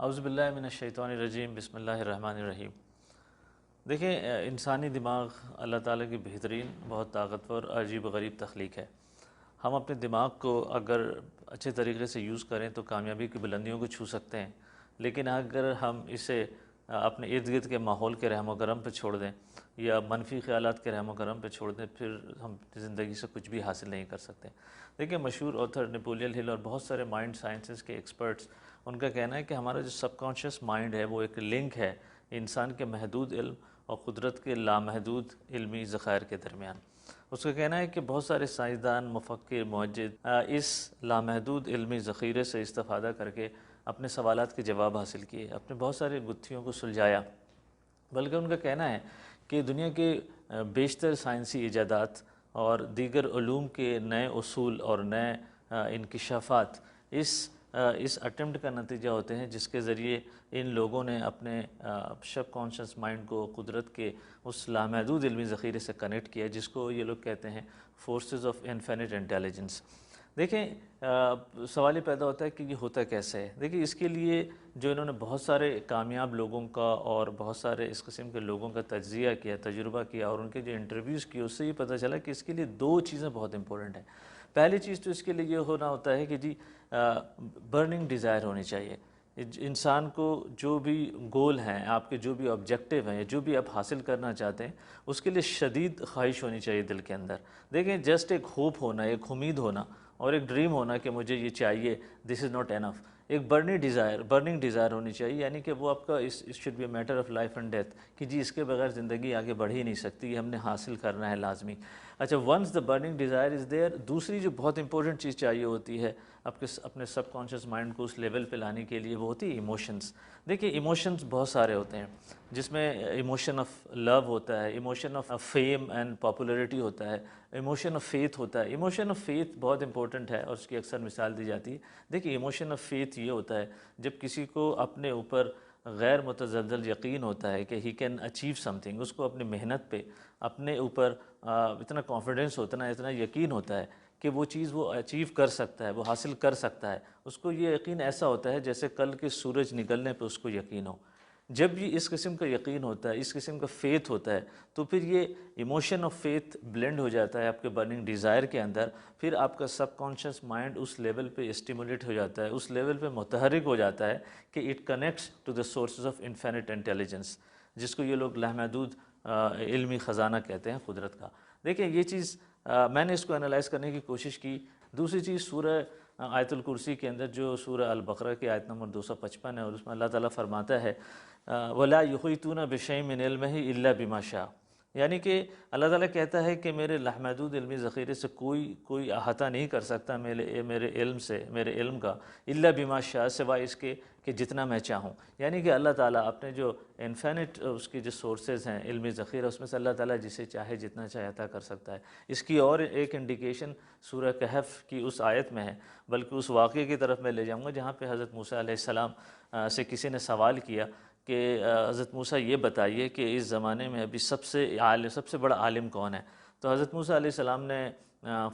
اعوذ باللہ من الشیطان الرجیم بسم اللہ الرحمن الرحیم۔ دیکھیں، انسانی دماغ اللہ تعالیٰ کی بہترین، بہت طاقتور، عجیب و غریب تخلیق ہے۔ ہم اپنے دماغ کو اگر اچھے طریقے سے یوز کریں تو کامیابی کی بلندیوں کو چھو سکتے ہیں، لیکن اگر ہم اسے اپنے ارد گرد کے ماحول کے رحم و کرم پہ چھوڑ دیں یا منفی خیالات کے رحم و کرم پہ چھوڑ دیں، پھر ہم زندگی سے کچھ بھی حاصل نہیں کر سکتے۔ دیکھیں، مشہور آتھر نپولین ہل اور بہت سارے مائنڈ سائنسز کے ایکسپرٹس، ان کا کہنا ہے کہ ہمارا جو سب کانشیس مائنڈ ہے وہ ایک لنک ہے انسان کے محدود علم اور قدرت کے لامحدود علمی ذخائر کے درمیان۔ اس کا کہنا ہے کہ بہت سارے سائنسدان، مفکر، موجد اس لامحدود علمی ذخیرے سے استفادہ کر کے اپنے سوالات کے جواب حاصل کیے، اپنے بہت سارے گتھیوں کو سلجھایا۔ بلکہ ان کا کہنا ہے کہ دنیا کے بیشتر سائنسی ایجادات اور دیگر علوم کے نئے اصول اور نئے انکشافات اس اٹیمپٹ کا نتیجہ ہوتے ہیں جس کے ذریعے ان لوگوں نے اپنے سب کانشیس مائنڈ کو قدرت کے اس لامحدود علمی ذخیرے سے کنیکٹ کیا، جس کو یہ لوگ کہتے ہیں فورسز آف انفینٹ انٹیلیجنس۔ دیکھیں، سوال یہ پیدا ہوتا ہے کہ یہ ہوتا کیسے ہے۔ دیکھیں، اس کے لیے جو انہوں نے بہت سارے کامیاب لوگوں کا اور بہت سارے اس قسم کے لوگوں کا تجزیہ کیا، تجربہ کیا، اور ان کے جو انٹرویوز کیے، اس سے یہ پتہ چلا کہ اس کے لیے دو چیزیں بہت امپورٹنٹ ہیں۔ پہلی چیز تو اس کے لیے یہ ہونا ہوتا ہے کہ جی برننگ ڈیزائر ہونی چاہیے۔ انسان کو جو بھی گول ہیں، آپ کے جو بھی آبجیکٹیو ہیں، جو بھی آپ حاصل کرنا چاہتے ہیں، اس کے لیے شدید خواہش ہونی چاہیے دل کے اندر۔ دیکھیں، جسٹ ایک ہوپ ہونا، ایک امید ہونا اور ایک ڈریم ہونا کہ مجھے یہ چاہیے، دس از ناٹ انف۔ ایک برننگ ڈیزائر ہونی چاہیے، یعنی کہ وہ آپ کا اس should be a matter of life and death, کہ جی اس کے بغیر زندگی آگے بڑھ ہی نہیں سکتی، یہ ہم نے حاصل کرنا ہے لازمی۔ اچھا، once the burning desire is there, دوسری جو بہت امپورٹنٹ چیز چاہیے ہوتی ہے اپنے سب کانشیس مائنڈ کو اس لیول پہ لانے کے لیے، وہ ہوتی ہے ایموشنز۔ دیکھیں، ایموشنز بہت سارے ہوتے ہیں، جس میں ایموشن آف لو ہوتا ہے، emotion of fame and popularity ہوتا ہے، ایموشن آف فیتھ ہوتا ہے۔ ایموشن آف فیتھ بہت امپورٹنٹ ہے اور اس کی اکثر مثال دی جاتی ہے۔ دیکھیں، ایموشن آف فیتھ یہ ہوتا ہے جب کسی کو اپنے اوپر غیر متزلزل یقین ہوتا ہے کہ he can achieve something, اس کو اپنی محنت پہ، اپنے اوپر اتنا کانفیڈنس ہوتا ہے، اتنا یقین ہوتا ہے کہ وہ چیز وہ اچیو کر سکتا ہے، وہ حاصل کر سکتا ہے۔ اس کو یہ یقین ایسا ہوتا ہے جیسے کل کے سورج نکلنے پہ اس کو یقین ہو۔ جب یہ اس قسم کا یقین ہوتا ہے، اس قسم کا فیتھ ہوتا ہے، تو پھر یہ ایموشن آف فیتھ بلینڈ ہو جاتا ہے آپ کے برننگ ڈیزائر کے اندر۔ پھر آپ کا سب کانشیس مائنڈ اس لیول پہ اسٹیمولیٹ ہو جاتا ہے، اس لیول پہ متحرک ہو جاتا ہے کہ it connects to the sources of infinite intelligence, جس کو یہ لوگ لامحدود علمی خزانہ کہتے ہیں قدرت کا۔ دیکھیں، یہ چیز میں نے اس کو انالائز کرنے کی کوشش کی۔ دوسری چیز، سورہ آیت الکرسی کے اندر جو سورہ البقرہ کی آیت نمبر 255 ہے، اور اس میں اللہ تعالیٰ فرماتا ہے وَلَا يُحِيطُونَ بِشَيْءٍ مِّنْ عِلْمِهِ إِلَّا بِمَا شَاءَ، یعنی کہ اللہ تعالیٰ کہتا ہے کہ میرے لامحدود علمی ذخیرے سے کوئی احاطہ نہیں کر سکتا میرے علم سے، میرے علم کا، الا بما شاء، سوائے اس کے کہ جتنا میں چاہوں۔ یعنی کہ اللہ تعالیٰ اپنے جو انفینٹ اس کی جو سورسز ہیں، علمی ذخیرہ، اس میں سے اللہ تعالیٰ جسے چاہے جتنا چاہے عطا کر سکتا ہے۔ اس کی اور ایک انڈیکیشن سورہ کہف کی اس آیت میں ہے، بلکہ اس واقعے کی طرف میں لے جاؤں گا جہاں پہ حضرت موسیٰ علیہ السلام سے کسی نے سوال کیا کہ حضرت موسیٰ یہ بتائیے کہ اس زمانے میں ابھی سب سے بڑا عالم کون ہے؟ تو حضرت موسیٰ علیہ السلام نے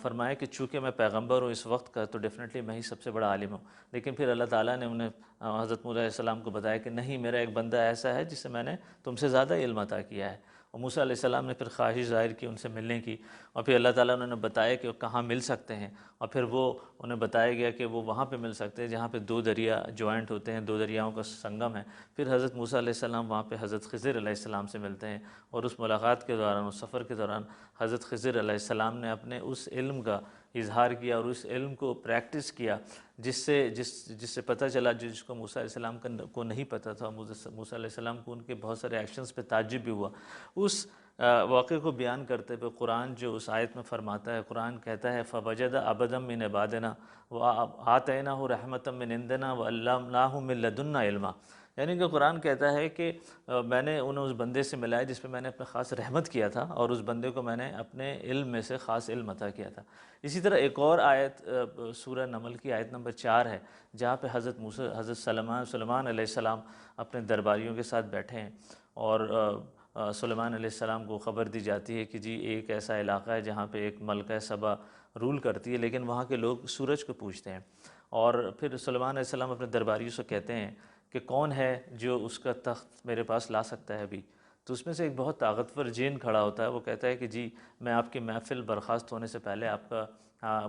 فرمایا کہ چونکہ میں پیغمبر ہوں اس وقت کا، تو ڈیفینیٹلی میں ہی سب سے بڑا عالم ہوں۔ لیکن پھر اللہ تعالیٰ نے انہیں حضرت موسیٰ علیہ السلام کو بتایا کہ نہیں، میرا ایک بندہ ایسا ہے جس سے میں نے تم سے زیادہ علم عطا کیا ہے۔ اور موسیٰ علیہ السلام نے پھر خواہش ظاہر کی ان سے ملنے کی، اور پھر اللہ تعالیٰ نے بتایا کہ وہ کہاں مل سکتے ہیں، اور پھر وہ انہیں بتایا گیا کہ وہ وہاں پہ مل سکتے ہیں جہاں پہ دو دریا جوائنٹ ہوتے ہیں، دو دریاؤں کا سنگم ہے۔ پھر حضرت موسیٰ علیہ السلام وہاں پہ حضرت خضر علیہ السلام سے ملتے ہیں، اور اس ملاقات کے دوران، اس سفر کے دوران، حضرت خضر علیہ السلام نے اپنے اس علم کا اظہار کیا اور اس علم کو پریکٹس کیا جس سے پتہ چلا، جس کو موسیٰ علیہ السلام کو نہیں پتہ تھا۔ موسیٰ علیہ السلام کو ان کے بہت سارے ایکشنز پہ تعجب بھی ہوا۔ اس واقعے کو بیان کرتے ہوئے قرآن جو اس آیت میں فرماتا ہے، قرآن کہتا ہے فَوَجَدَ عَبْدًا مِّنْ عِبَادِنَا وَآتَيْنَاهُ رَحْمَةً مِّنْ عِندِنَا وَعَلَّمْنَاهُ مِن لَّدُنَّا عِلْمًا، یعنی کہ قرآن کہتا ہے کہ میں نے انہیں اس بندے سے ملایا جس پہ میں نے اپنے خاص رحمت کیا تھا، اور اس بندے کو میں نے اپنے علم میں سے خاص علم عطا کیا تھا۔ اسی طرح ایک اور آیت سورہ نمل کی آیت نمبر 4 ہے، جہاں پہ حضرت سلیمان علیہ السلام اپنے درباریوں کے ساتھ بیٹھے ہیں، اور سلیمان علیہ السلام کو خبر دی جاتی ہے کہ جی ایک ایسا علاقہ ہے جہاں پہ ایک ملکہ سبا رول کرتی ہے، لیکن وہاں کے لوگ سورج کو پوجتے ہیں۔ اور پھر سلیمان علیہ السلام اپنے درباریوں سے کہتے ہیں کہ کون ہے جو اس کا تخت میرے پاس لا سکتا ہے ابھی، تو اس میں سے ایک بہت طاقتور جن کھڑا ہوتا ہے، وہ کہتا ہے کہ جی میں آپ کی محفل برخاست ہونے سے پہلے آپ کا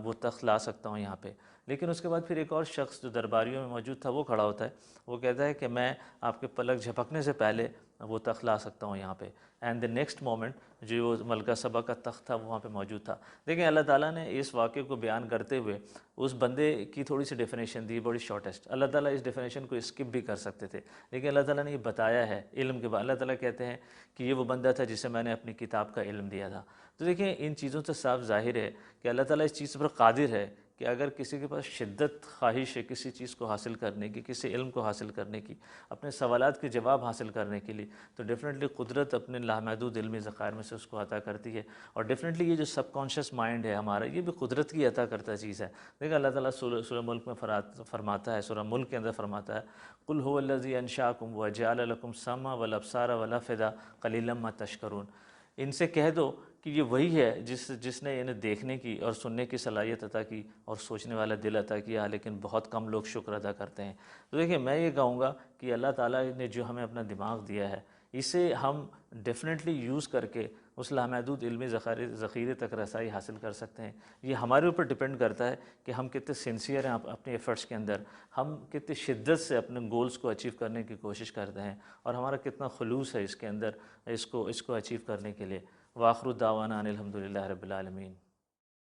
وہ تخت لا سکتا ہوں یہاں پہ۔ لیکن اس کے بعد پھر ایک اور شخص جو درباریوں میں موجود تھا وہ کھڑا ہوتا ہے، وہ کہتا ہے کہ میں آپ کے پلک جھپکنے سے پہلے وہ تخت لا سکتا ہوں یہاں پہ، اینڈ دی نیکسٹ مومنٹ جو وہ ملکہ سبا کا تخت تھا وہ وہاں پہ موجود تھا۔ دیکھیں اللہ تعالیٰ نے اس واقعے کو بیان کرتے ہوئے اس بندے کی تھوڑی سی ڈیفینیشن دی، بڑی شارٹیسٹ۔ اللہ تعالیٰ اس ڈیفینیشن کو اسکپ بھی کر سکتے تھے، لیکن اللہ تعالیٰ نے یہ بتایا ہے علم کے بعد۔ اللہ تعالیٰ کہتے ہیں کہ یہ وہ بندہ تھا جسے میں نے اپنی کتاب کا علم دیا تھا۔ تو دیکھیں ان چیزوں سے صاف ظاہر ہے کہ اللہ تعالیٰ اس چیز پر قادر ہے کہ اگر کسی کے پاس شدت خواہش ہے کسی چیز کو حاصل کرنے کی، کسی علم کو حاصل کرنے کی، اپنے سوالات کے جواب حاصل کرنے کے لیے، تو ڈیفینیٹلی قدرت اپنے لامحدود علمی ذخائر میں سے اس کو عطا کرتی ہے۔ اور ڈیفینیٹلی یہ جو سب کانشیس مائنڈ ہے ہمارا، یہ بھی قدرت کی عطا کرتا چیز ہے۔ دیکھیں اللہ تعالیٰ سورہ ملک میں فرماتا ہے، سورہ ملک کے اندر فرماتا ہے قُلْ هُوَ الَّذِي أَنشَأَكُمْ وَجَعَلَ لَكُمْ السَّمْعَ وَالْأَبْصَارَ وَالْأَفْئِدَةَ قَلِيلًا مَا تَشْكُرُونَ۔ ان سے کہہ دو کہ یہ وہی ہے جس نے انہیں دیکھنے کی اور سننے کی صلاحیت عطا کی اور سوچنے والا دل عطا کیا، لیکن بہت کم لوگ شکر ادا کرتے ہیں۔ تو دیکھیں میں یہ کہوں گا کہ اللہ تعالیٰ نے جو ہمیں اپنا دماغ دیا ہے، اسے ہم ڈیفینیٹلی یوز کر کے اس لامحدود علمی ذخیرے تک رسائی حاصل کر سکتے ہیں۔ یہ ہمارے اوپر ڈپینڈ کرتا ہے کہ ہم کتنے سنسیئر ہیں اپنے ایفرٹس کے اندر، ہم کتنی شدت سے اپنے گولز کو اچیو کرنے کی کوشش کرتے ہیں، اور ہمارا کتنا خلوص ہے اس کے اندر اس کو اچیو کرنے کے لیے۔ وآخر دعوانا ان الحمد للہ رب العالمین۔